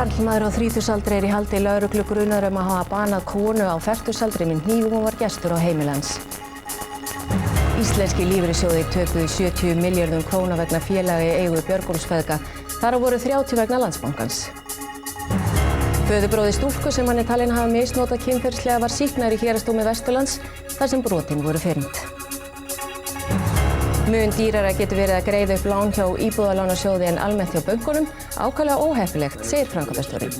Karlmaður á þrítugsaldri í haldi lögreglu grunaður að hafa banað konu á fertugsaldri með hnífum og var gestur á heimili hans. Íslenski lífeyrissjóðir töpuðu 70 milljörðum króna vegna félaga í eigu Björgólfsfeðga. Þar af voru 30 vegna Landsbankans. Föðurbróðir stúlku sem hann talinn hafa misnotað kynferðislega var sýknaður í héraðsdómi Vesturlands þar sem brotin voru fyrnd. Mun dýrara getur verið að greiða upp lán hjá Íbúðalánasjóði en almennt hjá bönkunum, ákaflega óheppilegt, segir framkvæmdastjórinn.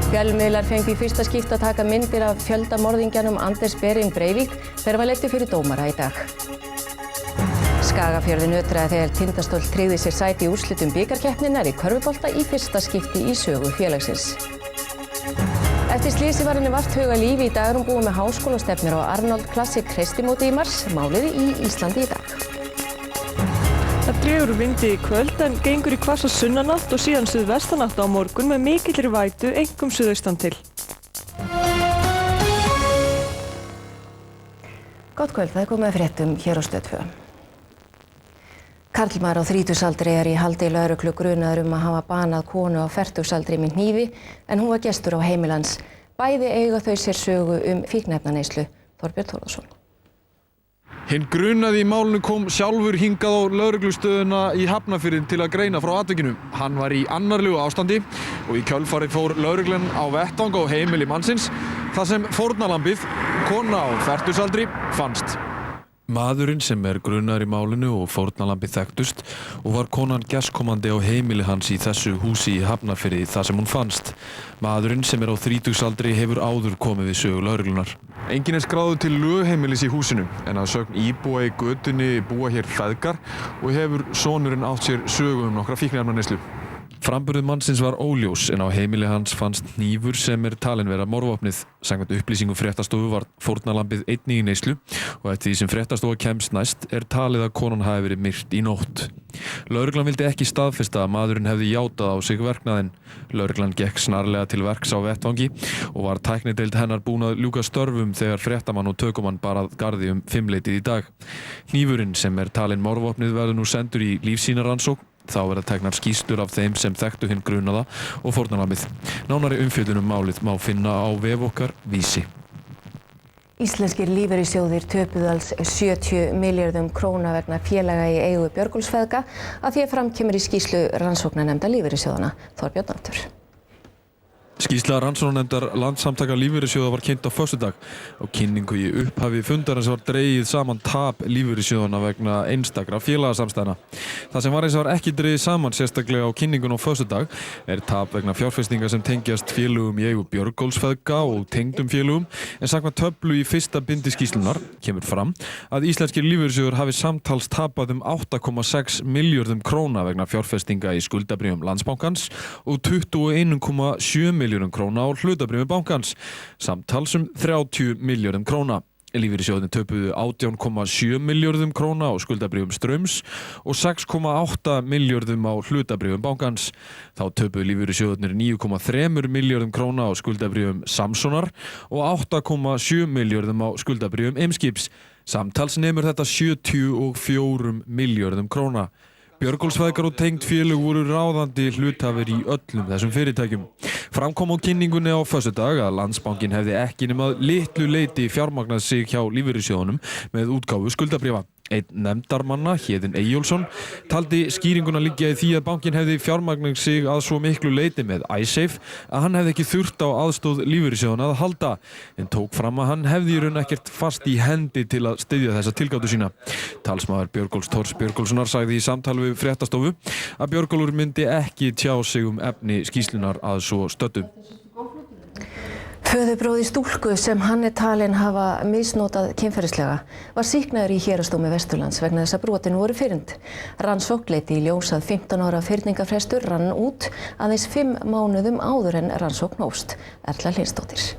Fjölmiðlar fengu í fyrsta skipti að taka myndir af fjöldamorðingjanum Anders Behring Breivik þegar var leiddur fyrir dómara í dag. Skagafjörður nötraði þegar Tindastóll tryggði sér sæti í úrslitum bikarkeppninnar í körfubolta í fyrsta skipti í sögu félagsins. Eftir slysið var henni vart huga lífi í dag búið með háskólastefnur á Arnold Classic hreistimóti í mars, málið í Íslandi í dag. Það dregur úr vindi í kvöld en gengur í hvassa sunnanátt og síðan suðvestanátt á morgun með mikilli vætu, einkum suðaustan til. Gott kvöld, það komið að fréttum hér á Stöð 2. Karlmaður á þrítugsaldri í haldi lögreglu grunaður að hafa banað konu á fertugsaldri með hnífi en hún var gestur á heimili hans. Bæði eiga þau sér sögu fíkniefnaneyslu. Þorbjörn Þórðarson. Hinn grunaði í málinu kom sjálfur hingað á lögreglustöðina í Hafnarfirði til að greina frá atvikinu. Hann var í annarlegu ástandi og í kjölfarið fór lögreglan á vettvang á heimili mannsins þar sem fórnarlambið, kona á fertugsaldri, fannst. Maðurinn sem grunaður í málinu og fórnarlambið þekktust og var konan gestkomandi á heimili hans í þessu húsi í Hafnarfirði þar sem hún fannst. Maðurinn sem á þrítugsaldri hefur áður komið við sögu lögreglunar. Enginn skráður til lögheimilis í húsinu en að sögn íbúa í götunni búa hér feðgar og hefur sonurinn átt sér sögu nokkra fíkniefnaneyslu. Framburður mannsins var óljós en á heimili hans fannst hnífur sem talinn vera morðvopnið. Samkvæmt upplýsingum fréttastofu var fórnarlambið einnig í neyslu og eftir því sem fréttastofa kemst næst talið að konan hafi verið myrt í nótt. Lögreglan vildi ekki staðfesta að maðurinn hefði játað á sig verknaðinn. Lögreglan gekk snarlega til verks á vettvangi og var tæknideild hennar búin að ljúka störfum þegar fréttamann og tökumann bar að garði 5-leytið í dag. Hnífurinn sem talinn morðvopnið verður nú sendur í lífsýnarannsókn. Þá verða teknar skýrslur af þeim sem þekktu hinn grunaða og fórnarlambið. Nánari umfjöllun málið má finna á vef okkar Vísi. Íslenskir lífeyrissjóðir töpuðu alls 70 milljörðum króna vegna félaga í eigu Björgólfsfeðga að því að fram kemur í skýrslu rannsóknarnefndar lífeyrissjóðanna. Þorbjörn Náttúr. Skýrsla rannsóknarnefndar Landssamtaka lífeyrissjóða var kynnt á föstudag. Á kynningu í upphafi fundarins var dregið saman tap lífeyrissjóðanna vegna einstakra félagasamstæðna. Það sem var hins vegar ekki dregið saman sérstaklega á kynningun á föstudag tap vegna fjárfestinga sem tengjast félögum í eigu Björgólfsfeðga og tengdum félögum en samkvæmt töflu í fyrsta bindi skýrslunnar kemur fram að íslenskir lífeyrissjóðir hafi samtals tapað 8,6 milljörðum króna vegna fjárfestinga í skuldabréfum Landsbankans og 21,7 milljörðum króna á hlutabréfum bankans, samtals 30 milljörðum króna. Lífeyrissjóðirnir töpuðu 18,7 milljörðum króna á skuldabréfum Straums og 6,8 milljörðum á hlutabréfum bankans. Þá töpuðu lífeyrissjóðirnir 9,3 milljörðum króna á skuldabréfum Samsonar og 8,7 milljörðum á skuldabréfum Eimskips. Samtals nemur þetta 74 milljörðum króna. Björgólfsfeðgar og tengd félög voru ráðandi hluthafar í öllum þessum fyrirtækjum. Fram kom á kynningunni á föstudag að Landsbankinn hefði ekki nema að litlu leyti fjármagnað sig hjá lífeyrissjóðunum með útgáfu skuldabréfa. Einn nefndarmanna, Héðinn Eyjólfsson, taldi skýringuna liggja í því að bankinn hefði fjármagnað sig að svo miklu leyti með iSafe að hann hefði ekki þurft á aðstoð lífeyrissjóðanna að halda, en tók fram að hann hefði í raun ekkert fast í hendi til að styðja þessa tilgátu sína. Talsmaður Björgólfs Thors Björgólfssonar sagði í samtali við fréttastofu að Björgólfur myndi ekki tjá sig efni skýrslunar að svo stöddu. Föðurbróðir stúlku sem hann talinn hafa misnotað kynferðislega var sýknaður í héraðsdómi Vesturlands vegna þess að brotin voru fyrnd. Rannsókn leiddi í ljós að 15 ára fyrningarfrestur rann út aðeins 5 mánuðum áður en rannsókn hófst. Erla Hlynsdóttir.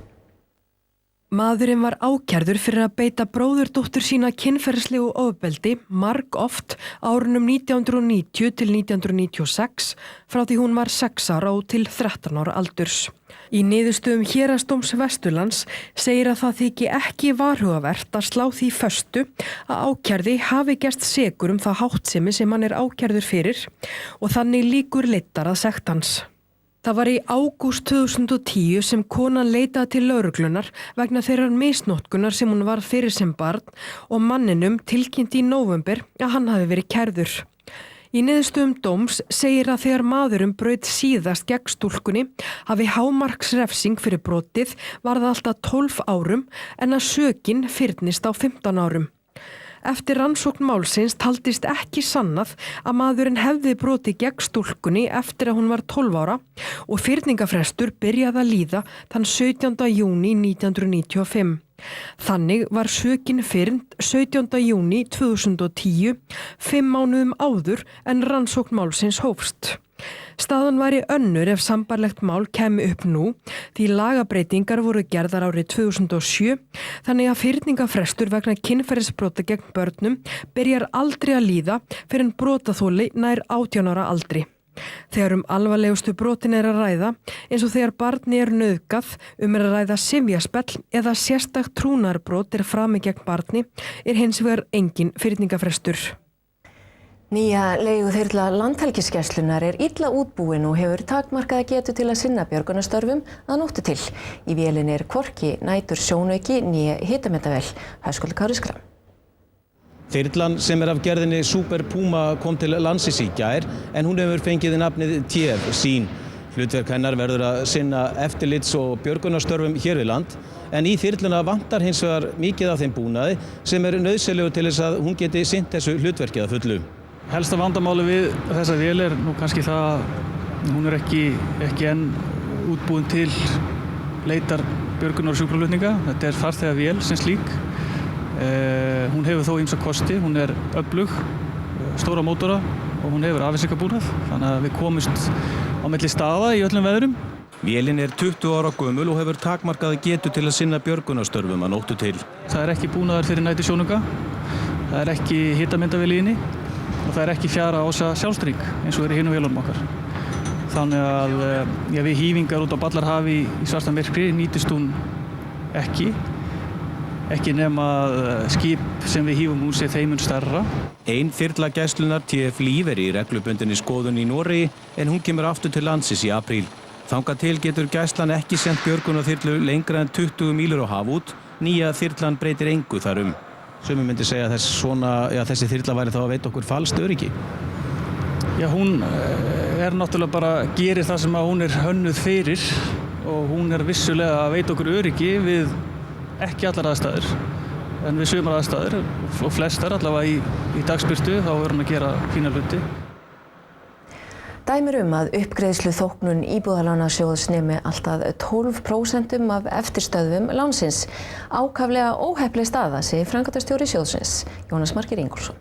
Maðurinn var ákærður fyrir að beita bróðurdóttur sína kynferðislegu ofbeldi margoft árunum 1990 til 1996 frá því hún var 6 ára og til 13 ára aldurs. Í niðurstöðum héraðsdóms Vesturlands segir að það þyki ekki varhugavert að slá því föstu að ákærði hafi gerst sekur þá háttsemi sem hann ákærður fyrir og þannig líkur leiddar að sekt hans. Það var í ágúst 2010 sem konan leitaði til lögreglunar vegna þeirrar misnotkunar sem hún var fyrir sem barn og manninum tilkynnti í nóvember að hann hafi verið kærður. Í niðurstöðum dóms segir að þegar maðurinn braut síðast gegn stúlkunni hafi hámarksrefsing fyrir brotið varð alltaf 12 árum en að sökin fyrnist á 15 árum. Eftir rannsókn málsins taldist ekki sannað að maðurinn hefði brotið gegn stúlkunni eftir að hún var 12 ára og fyrningafrestur byrjaði að líða þann 17. júní 1995. Þannig var sökin fyrnd 17. júní 2010, 5 mánuðum áður en rannsókn málsins hófst. Staðan væri önnur ef sambarlegt mál kæmi upp nú því lagabreitingar voru gerðar árið 2007 þannig að fyrningafrestur vegna kynferðisbrota gegn börnum byrjar aldrei að líða fyrir en brotaþoli nær 18 ára aldri. Þegar alvarlegustu brotin að ræða, eins og þegar barni nauðgað, að ræða sifjaspell eða sérstakt trúnaðarbrot framið gegn barni, hins vegar engin fyrningafrestur. Nýja leiguþyrla Landhelgisgæslunnar illa útbúin og hefur takmarkaða getu til að sinna björgunarstörfum að nóttu til. Í vélinni hvorki nætur sjónauki né hitamyndavél. Höskuldur Kári Schram. Þyrlan sem af gerðinni Super Puma kom til landsins í gær en hún hefur fengið nafnið TF-SÍN. Hlutverk hennar verður að sinna eftirlits- og björgunarstörfum hér við land en í þyrluna vantar hins vegar mikið af þeim búnaði sem nauðsynlegur til þess að hún geti sinnt þessu hlutverki að fullu. Helsta vandamáli við þessa vél nú kannski það að hún ekki enn útbúin til leitar björgunar og sjúkraflutninga. Þetta farþegavél sem slík. Hún hefur þó ýmsa kosti, hún öflug, stóra mótora og hún hefur afhýsingarbúnað. Þannig að við komumst á milli staða í öllum veðrum. Vélin 20 ára gömul og hefur takmarkaða getu til að sinna björgunarstörfum að nóttu til. Það ekki búnaðar fyrir nætur sjónauka, það ekki hitamyndavél í henni og það ekki fjara ása sjálfstrík eins og í hinum vélunum okkar. Þannig að við hífingar út á Ballarhafi í svarta myrkri nýtist hún ekki nema skip sem við hífum úr sé þeim mun stærra. Ein þyrla Gæslunnar TF-LÍF í reglubundinni skoðun í Noregi en hún kemur aftur til landsins í apríl. Þangað til getur Gæslan ekki sent björgunarþyrlu lengra en 20 mílur á haf út. Nýja þyrlan breytir engu þar Sumir myndi segja að þessi þyrla væri þá að veita okkur falskt öryggi. Já, hún náttúrulega bara gerir það sem hún hönnuð fyrir og hún vissulega að veita okkur öryggi við ekki allar aðstæður en við sumar aðstæður og flestar allavega í dagsbirtu þá hún að gera fína hluti. Dæmir að uppgreiðslu þóknun Íbúðalánasjóðs nemi alltaf 12% af eftirstöðvum lánsins. Ákaflega óheppleg staða, segir framkvæmdastjóri sjóðsins, Jónas Margeir Ingólfsson.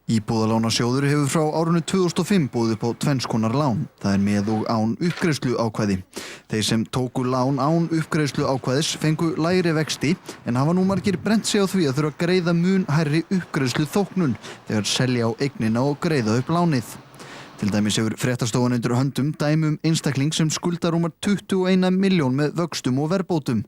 Íbúðalánasjóður hefur frá árinu 2005 boðið upp á tvenns konar lán. Það með og án uppgreiðslu ákvæði. Þeir sem tóku lán án uppgreiðslu ákvæðis fengu lægri vexti en hafa nú margir brennt sig á því að þurfa að greiða mun hærri uppgreiðslu þóknun þegar selja á eignina og greiða upp lánið. Til dæmis hefur fréttastofan undir höndum dæmi einstakling sem skuldar rúmar 21 milljón með vöxtum og verðbótum.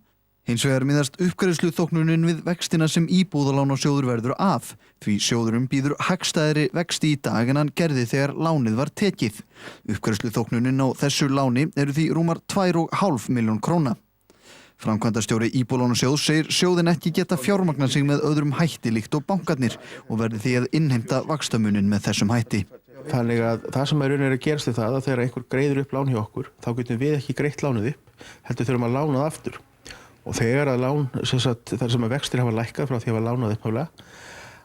Hins vegar miðast uppgreiðslu þóknunin við vextina sem Íbúðalánasjóður verður af, því sjóðurinn býður hagstæðri vexti í dag en hann gerði þegar lánið var tekið. Uppgreiðslu þóknunin á þessu láni því rúmar 2,5 milljón króna. Framkvæmdastjóri Íbúðalánasjóðs segir sjóðin ekki geta fjármagnað sig með öðrum hætti líkt og bankarnir og verði því að innheimta vaxtamunin með þessum hætti. Þannig að það sem að gerast það að þegar einhver greiðir upp lán hjá okkur, þá getum við ekki greitt lánið upp, heldur þurfum að lána það aftur. Og þegar að lán, þar sem að vextir hafa lækkað frá því að hafa lánað upphaflega,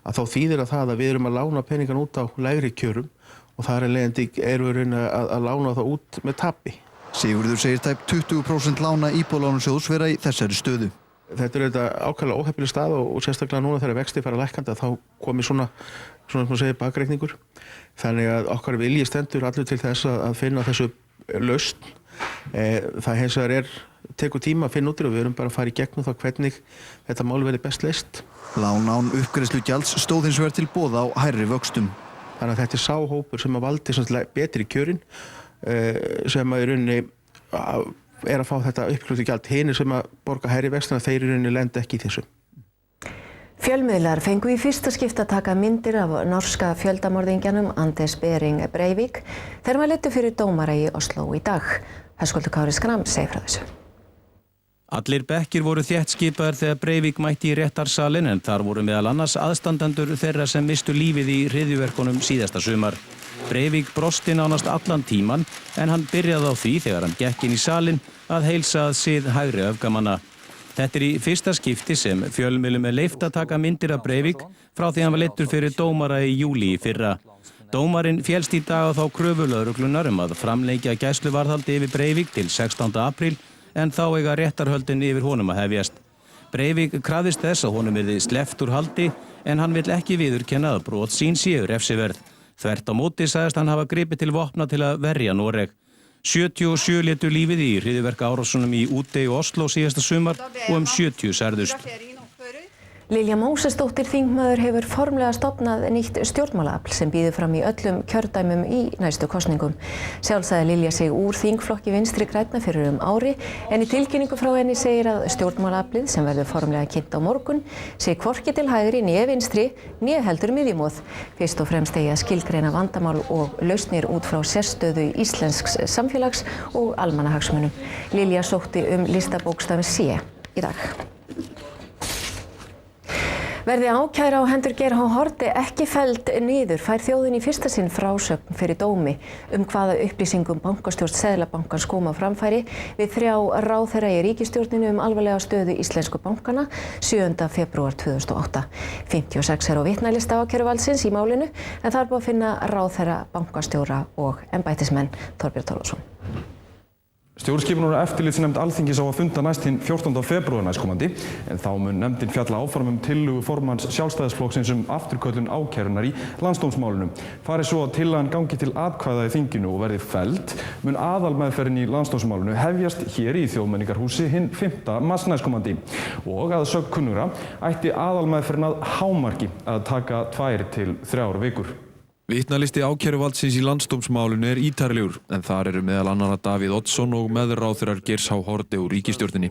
að þá þýðir það að við erum að lána peningan út á lægri kjörum og þar leiðandi erum við að lána það út með tapi. Sigurður segir tæp 20% lána Íbúðalánasjóðs vera í þessari stöðu. Þetta þetta ákaflega óheppileg staða og sérstaklega núna þegar vextir fara lækkandi þá komi svona bakreikningur. Þannig að okkar vilji stendur allir til þess að finna þessu lausn. Það hins vegar tekur tíma að finna út og við erum bara að fara í gegnum það hvernig þetta mál verði best leyst. Lán án uppgreiðslugjalds stóð hins vegar til boða á hærri vöxtum. Þannig að þetta sá hópur sem að valdi betri kjörin sem að í rauninni að fá þetta uppgreiðslugjald. Hinir sem að borga hærri vextina þeir í rauninni lenda ekki í þessu. Fjölmiðlar fengu í fyrsta skipti að taka myndir af norska fjöldamorðingjanum Anders Behring Breivik þegar hann var leiddur fyrir dómara í Oslo í dag. Höskuldur Kári Schram segir frá þessu. Allir bekkir voru þétt skipaðir þegar Breivik mætti í réttarsalinn en þar voru meðal annars aðstandendur þeirra sem mistu lífið í hryðjuverkunum síðasta sumar. Breivik brosti nánast allan tíman en hann byrjaði á því þegar hann gekk inn í salinn að heilsa að sið hægri öfgamanna. Þetta í fyrsta skipti sem fjölmiðlum leyft að taka myndir af Breivik frá því hann var leiddur fyrir dómara í júlí í fyrra. Dómarinn féllst í dag á þá kröfu lögreglunnar að framlengja gæsluvarðhaldi yfir Breivik til 16. apríl en þá eiga réttarhöldin yfir honum að hefjast. Breivik krafðist þess að honum yrði sleppt úr haldi en hann vill ekki viðurkenna að brot sín séu refsiverð. Þvert á móti sagðist hann hafa gripið til vopna til að verja Noreg. 77 létu lífið í hryðjuverkaárásunum í Útey og Oslo síðasta sumar og 70 særðust. Lilja Mósesdóttir þingmaður hefur formlega stofnað nýtt stjórnmálaafl sem býður fram í öllum kjördæmum í næstu kosningum. Sjálf sagði Lilja sig úr þingflokki Vinstri grænna fyrir ári en í tilkynningu frá henni segir að stjórnmálaaflið sem verður formlega kynnt á morgun sé hvorki til hægri né vinstri né heldur miðjumóð. Fyrst og fremst eigi að skilgreina vandamál og lausnir út frá sérstöðu íslensks samfélags og almannahagsmunum. Lilja sótti listabókstafi C í dag. Verði ákæra á hendur Geir H. Haarde ekki felld niður fær þjóðin í fyrsta sinn frásögn fyrir dómi hvaða upplýsingum bankastjórn Seðlabankans kom á framfæri við 3 ráðherra í ríkisstjórninu alvarlega stöðu íslensku bankana 7. febrúar 2008. 56 á vitnalista ákæruvaldsins í málinu en þar búið að finna ráðherra, bankastjóra og embættismenn. Þorbjörn Þórðarson. Stjórnskipunar- og eftirlitsnefnd Alþingis á að funda næst hinn 14. febrúar næstkomandi en þá mun nefndin fjalla áfram tillögu formanns Sjálfstæðisflokksins afturköllun ákærunnar í landsdómsmálinu. Fari svo að tillagan gangi til atkvæða í þinginu og verði felld mun aðalmeðferðin í landsdómsmálinu hefjast hér í Þjóðmenningarhúsi hinn 5. mars næstkomandi og að sögn kunnugra ætti aðalmeðferðin að hámarki að taka 2 til 3 vikur. Vitnalisti ákæruvaldsins í landsdómsmálinu ítarlegur en þar eru meðal annarra Davíð Oddsson og meðráðherrar Geirs H. Haarde úr ríkisstjórninni.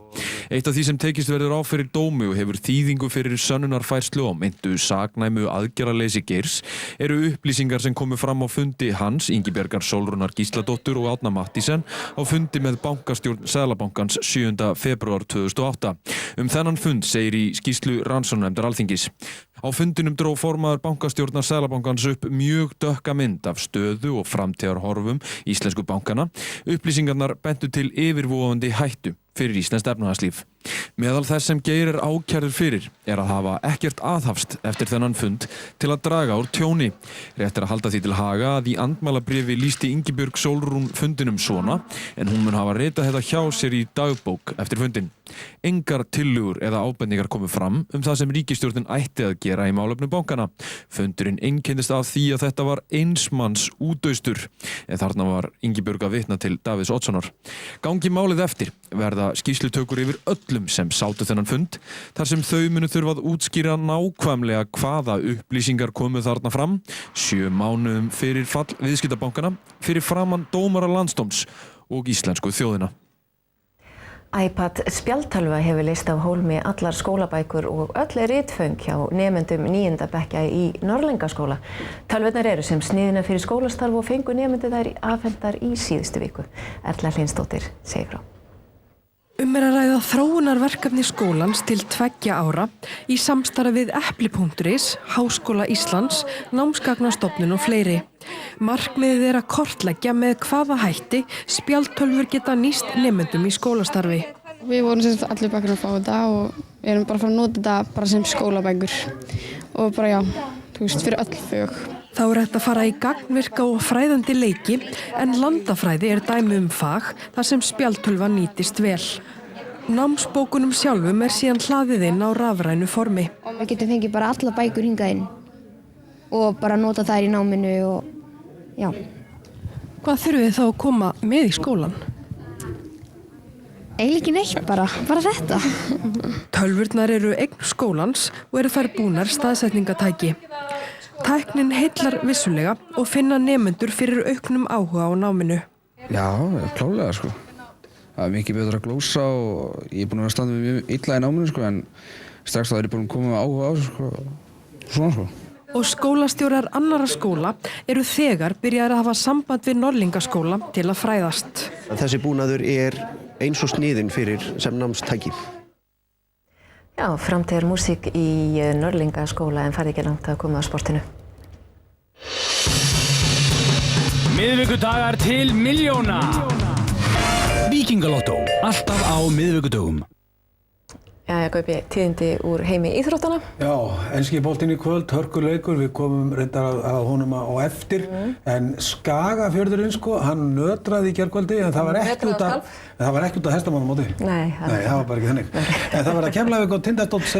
Eitt af því sem tekist verður á fyrir dómi og hefur þýðingu fyrir sönnunarfærslu á meintu saknæmu aðgerðarleysi Geirs eru upplýsingar sem komu fram á fundi hans, Ingibjargar Sólrúnar Gísladóttur og Árna Mathiesen á fundi með bankastjórn Seðlabankans 7. febrúar 2008. Þennan fund segir í skýrslu rannsóknarnefndar Alþingis. Á fundinum dró formaður bankastjórnar Seðlabankans upp mjög dökka mynd af stöðu og framtíðarhorfum íslensku bankana. Upplýsingarnar bentu til yfirvofandi hættu fyrir íslenskt efnahagslíf. Meðal þess sem Geir ákærður fyrir að hafa ekkert aðhafst eftir þennan fund til að draga úr tjóni. Rétt að halda því til haga að í andmælabréfi lýsti Ingibjörg Sólrún fundinum svona en hún mun hafa ritað þetta hjá sér í dagbók eftir fundin. Engar tillögur eða ábendingar komu fram það sem ríkisstjórnin ætti að gera í málefnum bankana. Fundurinn einkenndist af því að þetta var einsmanns útaustur en þarna var Ingibjörg að vitna til Davíðs Oddssonar. Gangi málið eftir verða skýrslutökur yfir öllum sem sátu þennan fund þar sem þau munu þurfa að útskýra nákvæmlega hvaða upplýsingar komu þarna fram 7 mánuðum fyrir fall viðskiptabankana fyrir framan dómara landsdóms og íslensku þjóðina. iPad spjaldtölva hefur leyst af hólmi allar skólabækur og öll ritföng hjá nemendum 9. bekkja í Norðlingaskóla. Tölvurnar eru sem sniðnar fyrir skólastarf og fengu nemendur þær afhentar í síðustu viku. Erla Hlynsdóttir segir frá. Að ræða þróunarverkefni skólans til 2 ára í samstarfi við Epli.is, Háskóla Íslands, Námsgagnastofnun og fleiri. Markmiðið að kortleggja með hvaða hætti spjaldtölvur geta nýst nemendum í skólastarfi. Við vorum sem allir bekkir að fá þetta og erum bara að fara að nota þetta bara sem skólabækur og bara fyrir öll fög. Þá hægt að fara í gagnvirka og fræðandi leiki en landafræði dæmi fag þar sem spjaldtölva nýtist vel. Námsbókunum sjálfum síðan hlaðið inn á rafrænu formi. Við getum fengið bara alla bækur hingað inn og bara nota þær í náminu og já. Hvað þurfið þið þá að koma með í skólan? Eiginlega ekki neitt bara þetta. Tölvurnar eru eign skólans og þær búnar staðsetningatæki. Tæknin heillar vissulega og finna nemendur fyrir auknum áhuga á náminu. Já, klálega sko. Það mikið betur að glósa og ég búinn að standa mjög illa í náminu sko en strax þá er ég búinn að koma með áhuga á þessu sko. Svona sko. Og skólastjórar annarra skóla eru þegar byrjaðir að hafa samband við Norðlingaskóla til að fræðast. Þessi búnaður er eins og sniðinn fyrir sem námstæki. Já, framtíðar músík í Norðlingaskóla en farið ekki langt að koma að sportinu. Miðvikudagar til milljóna. Víkingalottó, alltaf á miðvikudögum. Jæja, Gaupi, tíðindi úr heimi íþróttana. Já, enski boltinn í kvöld, hörkuleikur, við komum reyndar að honum á eftir, en Skagafjörðurinn sko, hann nötraði í gærkvöldi, en það var ekki út af hestamannamóti. Nei, það var bara ekki þannig. En það var að Keflavík og Tindastóll